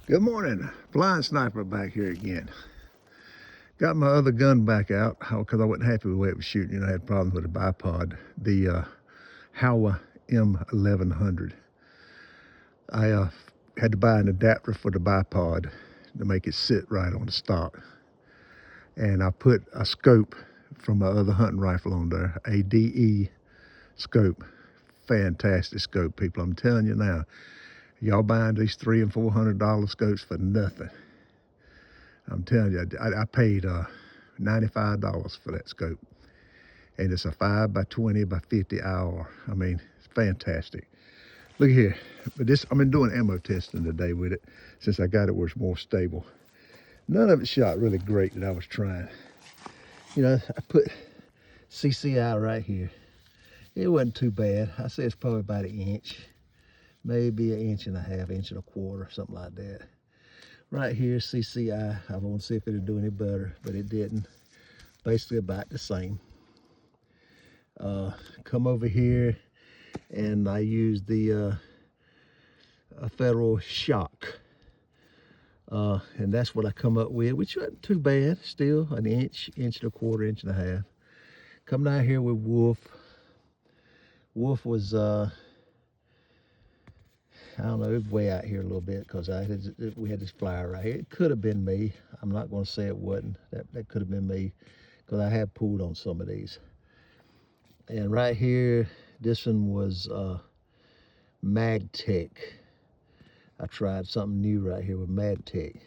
Good morning, Blind Sniper back here again. Got my other gun back out because I wasn't happy with the way it was shooting. I had problems with the bipod, the Howa M1100. I had to buy an adapter for the bipod to make it sit right on the stock. And I put a scope from my other hunting rifle on there, a DE scope. Fantastic scope, people. I'm telling you now, y'all buying these $300 and $400 scopes for nothing. I'm telling you, I paid $95 for that scope. And it's a 5x20 by 50 hour. I mean, it's fantastic. Look here. But this, I've been doing ammo testing today with it since I got it where it's more stable. None of it shot really great that I was trying. You know, I put CCI right here. It wasn't too bad. I say it's probably about an inch, maybe an inch and a half, inch and a quarter, something like that. Right here, CCI. I want to see if it'll do any better, but it didn't. Basically about the same. Come over here, and I used the a Federal Shock. And that's what I come up with, which wasn't too bad. Still an inch, inch and a quarter, inch and a half. Come down here with Wolf. Wolf was, I don't know, it was way out here a little bit because we had this flyer right here. It could have been me. I'm not going to say it wasn't. That could have been me because I have pulled on some of these. And right here, this one was MagTech. I tried something new right here with MagTech.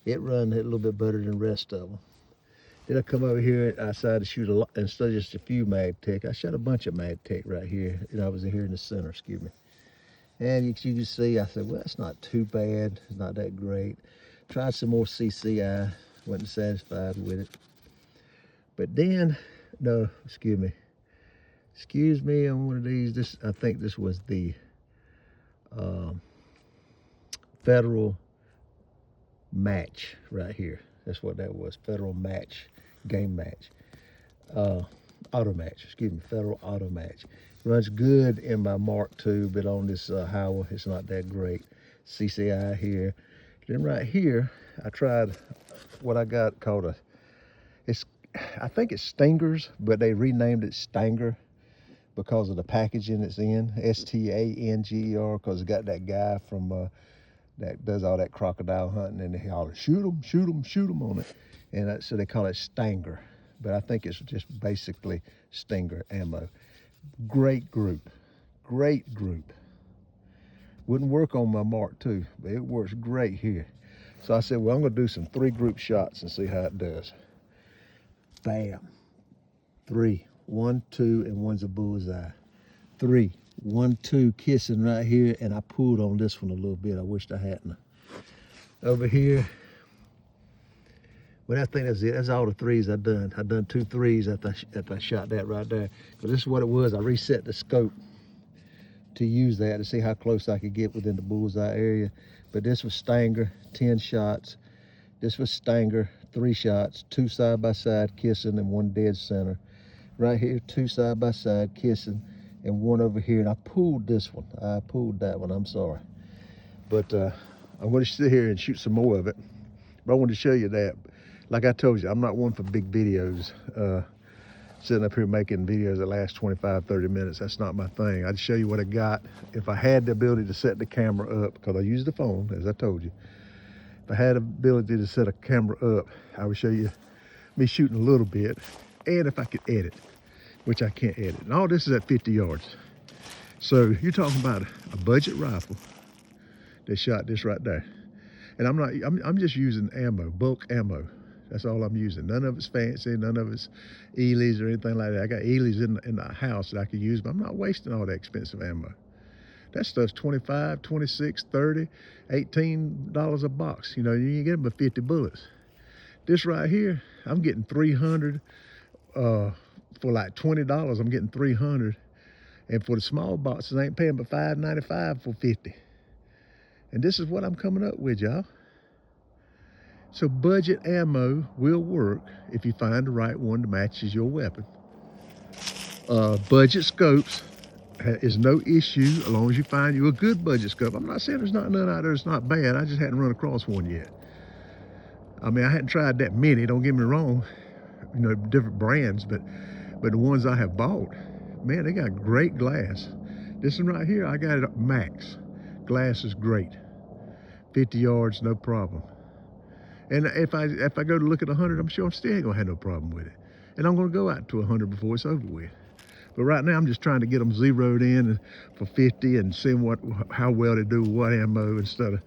It run a little bit better than the rest of them. Then I come over here and I decided to shoot a lot, instead of just a few MagTech, I shot a bunch of MagTech right here. And I was in here in the center, excuse me. And you can see, I said, well, that's not too bad. It's not that great. Tried some more CCI, wasn't satisfied with it. But then, no, excuse me, on one of these, I think this was the Federal Match right here. That's what that was, Federal Match, game match. Auto match, excuse me, Federal Auto Match. Runs good in my Mark II, but on this Howa, it's not that great. CCI here. Then right here, I tried what I got called I think it's Stingers, but they renamed it Stanger because of the packaging it's in, STANGER, because it got that guy from that does all that crocodile hunting, and they all shoot them on it. And so they call it Stanger, but I think it's just basically Stinger ammo. Great group. Wouldn't work on my Mark II, but it works great here. So I said, well, I'm gonna do some 3-group shots and see how it does. Bam. 3, 1, 2, and one's a bullseye. 3, 1, 2, kissing right here, and I pulled on this one a little bit. I wished I hadn't. Over here, well, I think that's it. That's all the 3s I've done. I've done 2 3s after I shot that right there. But this is what it was. I reset the scope to use that to see how close I could get within the bullseye area. But this was Stanger, 10 shots. This was Stanger, 3 shots, 2 side by side kissing and 1 dead center. Right here, 2 side by side kissing and 1 over here. And I pulled this one. I pulled that one, I'm sorry. But I'm gonna sit here and shoot some more of it. But I wanted to show you that. Like I told you, I'm not one for big videos. Sitting up here making videos that last 25, 30 minutes. That's not my thing. I'd show you what I got. If I had the ability to set the camera up, because I use the phone, as I told you. If I had the ability to set a camera up, I would show you me shooting a little bit, and if I could edit, which I can't edit. And all this is at 50 yards. So you're talking about a budget rifle that shot this right there. And I'm just using ammo, bulk ammo. That's all I'm using. None of it's fancy, none of it's Elys or anything like that. I got Elys in the house that I could use, but I'm not wasting all that expensive ammo. That stuff's 25, 26, 30, $18 a box. You know, you can get them for 50 bullets. This right here, I'm getting 300 for like $20. I'm getting 300, and for the small boxes, I ain't paying but $5.95 for 50. And this is what I'm coming up with, y'all. So budget ammo will work if you find the right one that matches your weapon. Budget scopes is no issue as long as you find you a good budget scope. I'm not saying there's not none out there that's not bad. I just hadn't run across one yet. I mean, I hadn't tried that many, don't get me wrong, you know, different brands, but the ones I have bought, man, they got great glass. This one right here, I got it max. Glass is great. 50 yards, no problem. And if I go to look at 100, I'm sure I'm still ain't gonna have no problem with it. And I'm gonna go out to 100 before it's over with. But right now, I'm just trying to get them zeroed in for 50 and seeing how well they do with what ammo instead of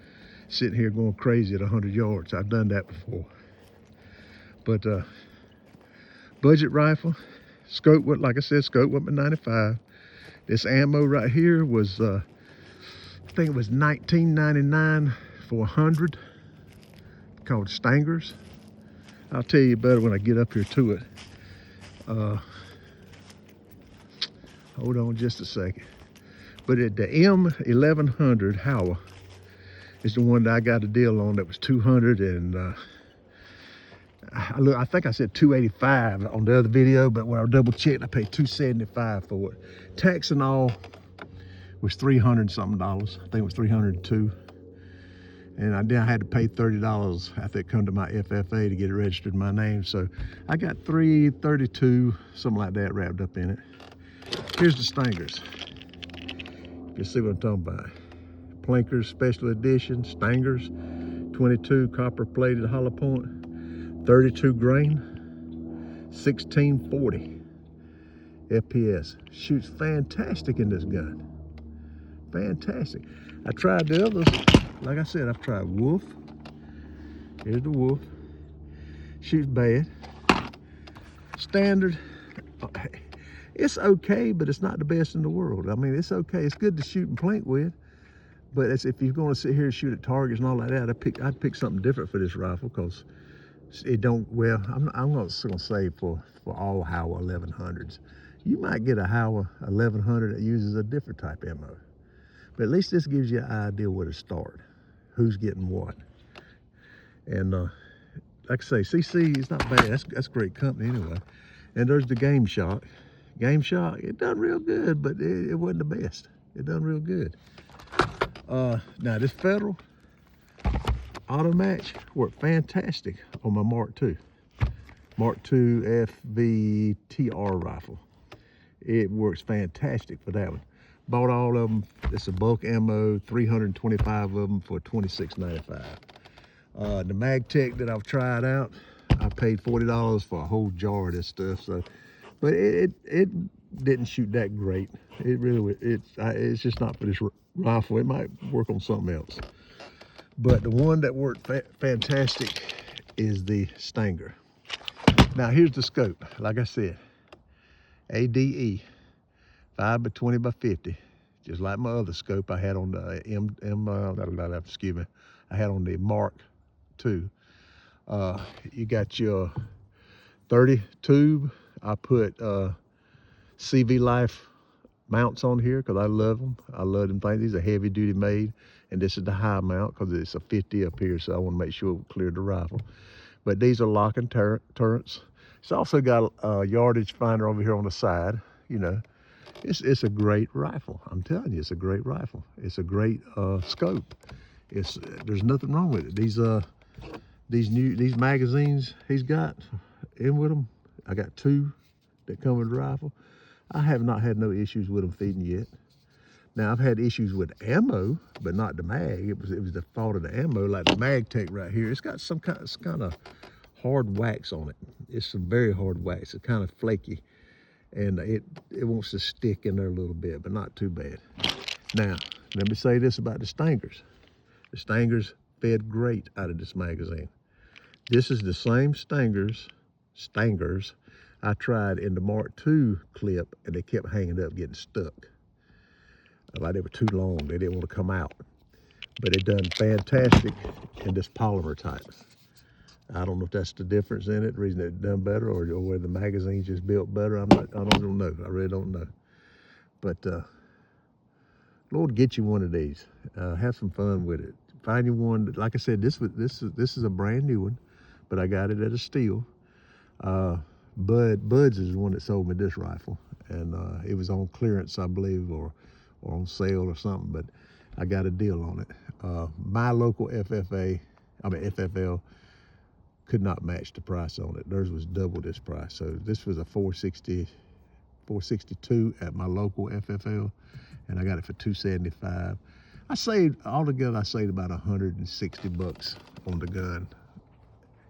sitting here going crazy at 100 yards. I've done that before. But budget rifle, scope, like I said, scope went at 95. This ammo right here was, I think it was $19.99 for 100, called Stangers. I'll tell you better when I get up here to it. Hold on just a second. But the M1100 Howler is the one that I got a deal on that was 200 and I think I said 285 on the other video, but when I double checked, I paid 275 for it. Tax and all was $300 something. I think it was 302. And I had to pay $30 after it come to my FFA to get it registered in my name. So I got 332, something like that, wrapped up in it. Here's the Stangers. You see what I'm talking about. Plinkers Special Edition, Stangers, 22 copper plated hollow point, 32 grain, 1640 FPS. Shoots fantastic in this gun. Fantastic. I tried the others. Like I said, I've tried Wolf. Here's the Wolf. Shoots bad. Standard. It's okay, but it's not the best in the world. I mean, it's okay. It's good to shoot and plink with, but if you're going to sit here and shoot at targets and all like that, I'd pick something different for this rifle because it don't. Well, I'm not going to say for all Howler 1100s. You might get a Howler 1100 that uses a different type of ammo, but at least this gives you an idea where to start, who's getting what, and like I say, CC is not bad. That's great company anyway. And there's the Game Shot. Game Shot, it done real good, but it wasn't the best. It done real good. Now this Federal Auto Match worked fantastic on my Mark II. Mark II FVTR rifle. It works fantastic for that one. Bought all of them. It's a bulk ammo, 325 of them for $26.95. The MagTech that I've tried out, I paid $40 for a whole jar of this stuff. So, but it didn't shoot that great. It really, it's just not for this rifle. It might work on something else. But the one that worked fantastic is the Stanger. Now here's the scope. Like I said, ADE, 5x20x50, just like my other scope I had on the I had on the Mark II. You got your 30 tube. I put CV Life mounts on here because I love them. I love them things. These are heavy duty made, and this is the high mount because it's a 50 up here, so I want to make sure it cleared the rifle. But these are locking turrets. It's also got a yardage finder over here on the side. You know, it's a great rifle. I'm telling you, it's a great rifle. It's a great scope. There's nothing wrong with it. These magazines he's got in with them, I got 2 that come with the rifle. I have not had no issues with them feeding yet. Now I've had issues with ammo, but not the mag. It was the fault of the ammo, like the MagTech right here. It's got some kind of hard wax on it. It's some very hard wax. It's kind of flaky, and it wants to stick in there a little bit, but not too bad. Now let me say this about the Stangers. The Stangers fed great out of this magazine. This is the same Stangers I tried in the Mark II clip, and they kept hanging up, getting stuck. Like they were too long, they didn't want to come out. But it done fantastic in this polymer type. I don't know if that's the difference in it, the reason it done better, or whether the magazine's just built better. I don't know. I really don't know. But Lord, get you one of these. Have some fun with it. Find you one. Like I said, this is a brand new one, but I got it at a steal. Buds is the one that sold me this rifle, and it was on clearance, I believe, or on sale or something. But I got a deal on it. My local FFL could not match the price on it. Theirs was double this price. So this was a 462 at my local FFL, and I got it for 275. I saved altogether. I saved about 160 bucks on the gun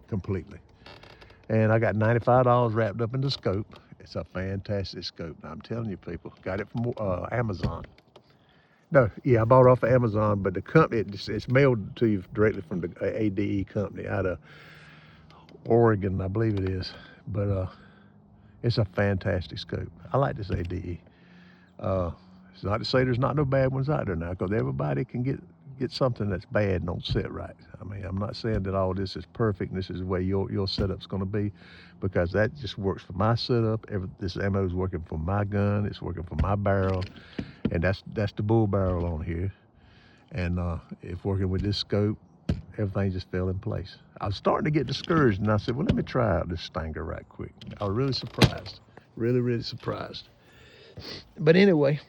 completely, and I got $95 wrapped up in the scope. It's a fantastic scope. I'm telling you, people, got it from Amazon. No, yeah, I bought it off of Amazon, but the company, it's mailed to you directly from the ADE company out of Oregon, I believe it is. But it's a fantastic scope. I like this ADE. It's not to say there's not no bad ones out there now, because everybody can get something that's bad and don't sit right. I mean, I'm not saying that all this is perfect and this is the way your setup's going to be, because that just works for my setup. This ammo is working for my gun. It's working for my barrel, and that's the bull barrel on here. And if working with this scope, everything just fell in place. I was starting to get discouraged, and I said, well, let me try out this Stinger right quick. I was really surprised, really surprised. But anyway,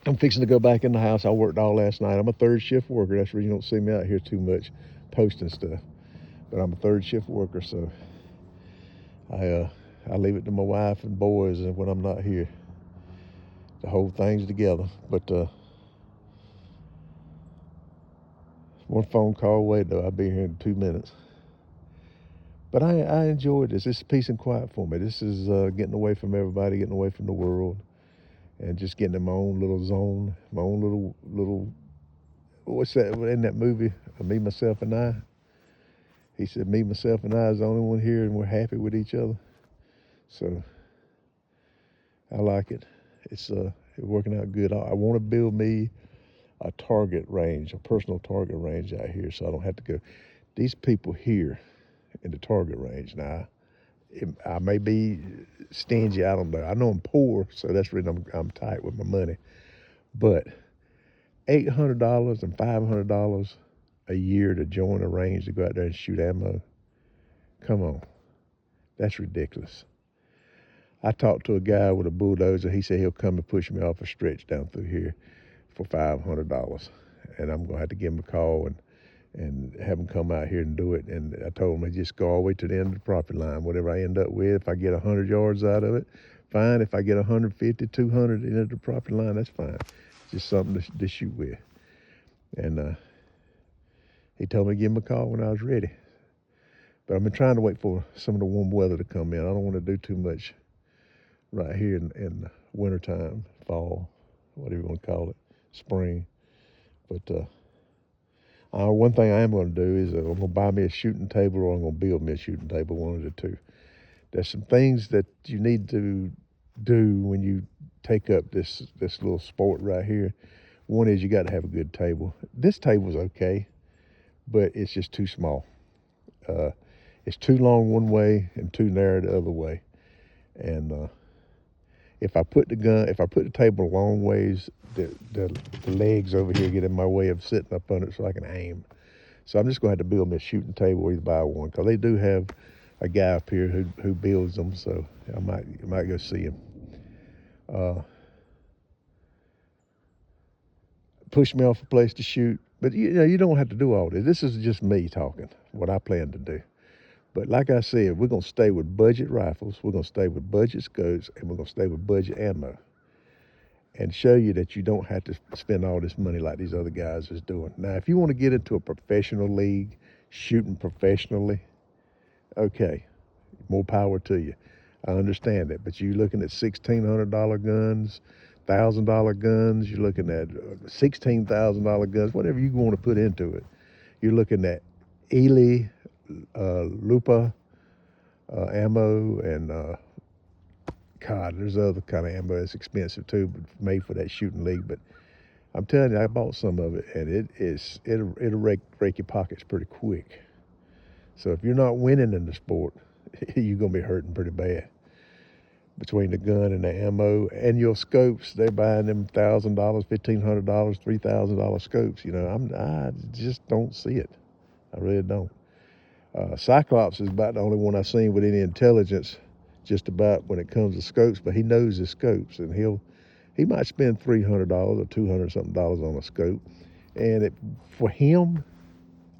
I'm fixing to go back in the house. I worked all last night. I'm a third shift worker. That's the reason you don't see me out here too much posting stuff. But I'm a third shift worker, so I leave it to my wife and boys when I'm not here to hold things together. But one phone call away, though. I'll be here in 2 minutes. But I enjoyed this. This is peace and quiet for me. This is getting away from everybody, getting away from the world, and just getting in my own little zone, my own little, what's that, in that movie, Me, Myself, and I? He said, me, myself, and I is the only one here, and we're happy with each other. So I like it. It's working out good. I want to build me a target range, a personal target range out here, so I don't have to go. These people here in the target range, now, I may be stingy, I don't know. I know I'm poor, so that's the reason I'm tight with my money. But $800 and $500 a year to join a range to go out there and shoot ammo, come on, that's ridiculous. I talked to a guy with a bulldozer. He said he'll come and push me off a stretch down through here for $500, and I'm gonna have to give him a call and have him come out here and do it. And I told him I just go all the way to the end of the property line. Whatever I end up with, if I get 100 yards out of it, fine. If I get 150, 200 into the property line, that's fine. Just something to shoot with. And he told me to give him a call when I was ready. But I've been trying to wait for some of the warm weather to come in. I don't want to do too much right here in wintertime, fall, whatever you want to call it, spring. But one thing I am going to do is I'm going to buy me a shooting table, or I'm going to build me a shooting table, one of the two. There's some things that you need to do when you take up this little sport right here. One is you got to have a good table. This table's okay, but it's just too small. It's too long one way and too narrow the other way. And if I put the table a long ways, the legs over here get in my way of sitting up on it so I can aim. So I'm just going to have to build me a shooting table or either buy one, because they do have a guy up here who builds them, so I might go see him. Push me off a place to shoot, but you don't have to do all this. This is just me talking, what I plan to do. But like I said, we're going to stay with budget rifles, we're going to stay with budget scopes, and we're going to stay with budget ammo, and show you that you don't have to spend all this money like these other guys is doing. Now, if you want to get into a professional league, shooting professionally, okay, more power to you. I understand that, but you're looking at $1,600 guns, $1,000 guns, you're looking at $16,000 guns, whatever you want to put into it. You're looking at Ely, Lupa ammo, and God, there's other kind of ammo that's expensive too, but made for that shooting league. But I'm telling you, I bought some of it, and it'll break your pockets pretty quick. So if you're not winning in the sport, you're gonna be hurting pretty bad. Between the gun and the ammo and your scopes, they're buying them $1,000, $1,500, $3,000 scopes. I just don't see it. I really don't. Cyclops is about the only one I've seen with any intelligence just about when it comes to scopes, but he knows his scopes, and he might spend $300 or 200 something dollars on a scope, and for him,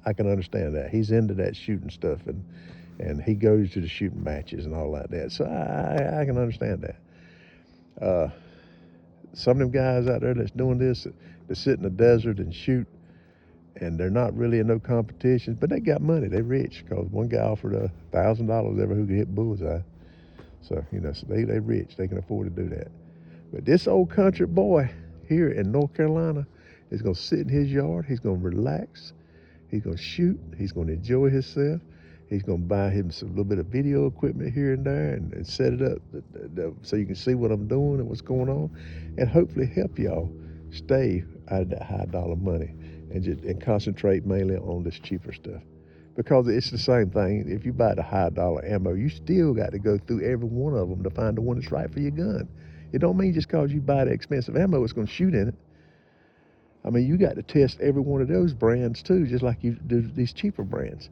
I can understand that. He's into that shooting stuff, and he goes to the shooting matches and all like that. So I can understand that. Some of them guys out there that's doing this, that sit in the desert and shoot, and they're not really in no competitions, but they got money. They rich, because one guy offered $1,000 ever who could hit bullseye. So, so they rich. They can afford to do that. But this old country boy here in North Carolina is going to sit in his yard. He's going to relax. He's going to shoot. He's going to enjoy himself. He's going to buy him some little bit of video equipment here and there and set it up so you can see what I'm doing and what's going on, and hopefully help y'all stay out of that high dollar money and concentrate mainly on this cheaper stuff. Because it's the same thing. If you buy the high dollar ammo, you still got to go through every one of them to find the one that's right for your gun. It don't mean just because you buy the expensive ammo, it's going to shoot in it. I mean, you got to test every one of those brands too, just like you do these cheaper brands.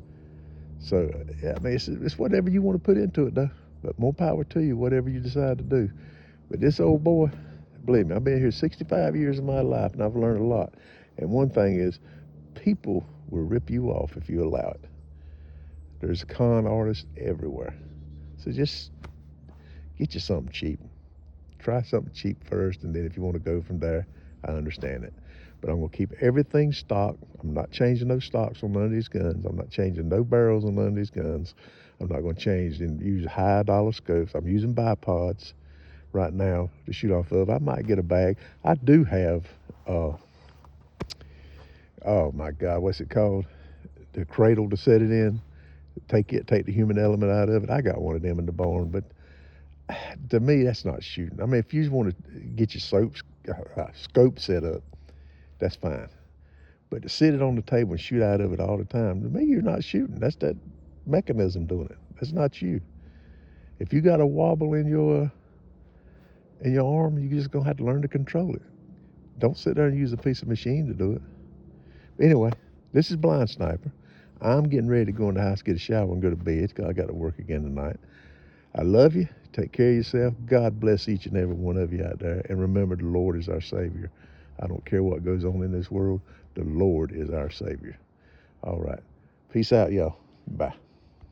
So, yeah, I mean, it's whatever you want to put into it, though. But more power to you, whatever you decide to do. But this old boy, believe me, I've been here 65 years of my life, and I've learned a lot. And one thing is, people will rip you off if you allow it. There's con artists everywhere. So just get you something cheap. Try something cheap first, and then if you want to go from there, I understand it. But I'm going to keep everything stocked. I'm not changing no stocks on none of these guns. I'm not changing no barrels on none of these guns. I'm not going to change and use high dollar scopes. I'm using bipods right now to shoot off of. I might get a bag. I do have, oh my God, what's it called? The cradle to set it in. Take the human element out of it. I got one of them in the barn, but to me, that's not shooting. I mean, if you just want to get your scope set up, that's fine. But to sit it on the table and shoot out of it all the time, to me, you're not shooting. That's that mechanism doing it. That's not you. If you got a wobble in your arm, you're just gonna have to learn to control it. Don't sit there and use a piece of machine to do it. Anyway, this is Blind Sniper. I'm getting ready to go in the house, get a shower, and go to bed, because I got to work again tonight. I love you. Take care of yourself. God bless each and every one of you out there. And remember, the Lord is our Savior. I don't care what goes on in this world. The Lord is our Savior. All right. Peace out, y'all. Bye.